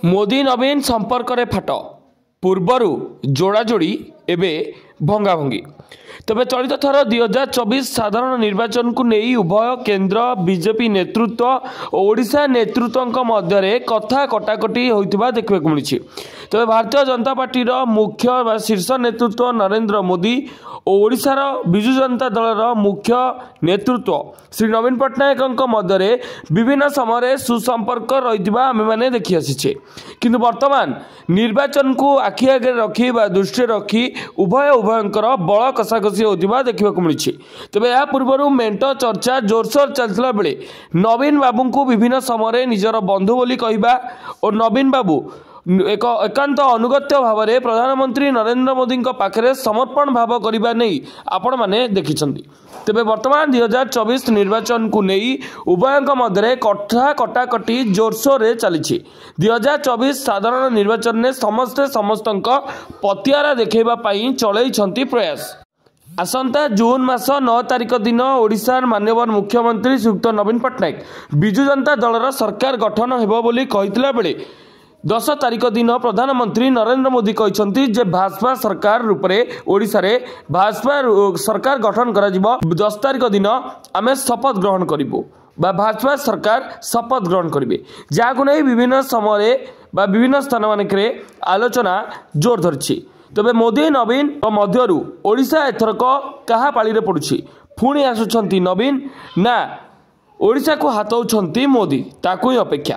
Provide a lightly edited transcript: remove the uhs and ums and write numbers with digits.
मोदी नवीन संपर्क रे फाट पूर्वर जोड़ाजोड़ी एवं भंगाभंगी तेज चलित थर 2024 साधारण निर्वाचन को नहीं उभय केंद्र बीजेपी नेतृत्व और ओडिशा नेतृत्व मध्य कथा कटाकटी होता देखा मिली। तेज भारतीय जनता पार्टी मुख्य शीर्ष नेतृत्व नरेंद्र मोदी और ओडिशार विजु जनता दल मुख्य नेतृत्व श्री नवीन पट्टनायक मध्य विभिन्न समय सुसंपर्क रही आम मैंने देखी आसीचे किंतु वर्तमान निर्वाचन को आखि आगे रखी दृष्टि रखी उभयंकर बल कषाकषि होता देखा मिली। तेज यह पूर्व मेंट चर्चा जोरसोर चलता बेले नवीन बाबू को विभिन्न समय निजर बंधु बोली कहवा और नवीन बाबू एक एकांत अनुगत्य भाव में प्रधानमंत्री नरेंद्र मोदी पाखे समर्पण भाव करने नहीं आपण मैंने देखी। तेबे वर्तमान 2024 निर्वाचन को नहीं उभय मध्य कथा कटाकटी जोरसोर चली। 2024 साधारण निर्वाचन में समस्ते समस्त पतियारा देखा चलई प्रयास। आसंता जून मास 9 तारिख दिन ओडिशार माननीय मुख्यमंत्री श्रीयुक्त नवीन पट्टनायक विजु जनता दल सरकार गठन हेबो बोली कहितला बेले 10 तारिख दिन प्रधानमंत्री नरेंद्र मोदी कहते जे भाजपा सरकार रूप में ओडिशा रे भाजपा सरकार गठन करा जिवो। 10 तारिख दिन आमे शपथ ग्रहण करिबो बा भाजपा सरकार शपथ ग्रहण करिवे जाको नहीं विभिन्न समय बा विभिन्न स्थान मानकरे आलोचना जोर धरछि। तबे मोदी नवीन मध्यरु ओडिशा एथरक कहा पाली रे पडुछि पुणी आसुछंती नवीन ना ओडिशा को हाथौछंती मोदी ताकू ही अपेक्षा।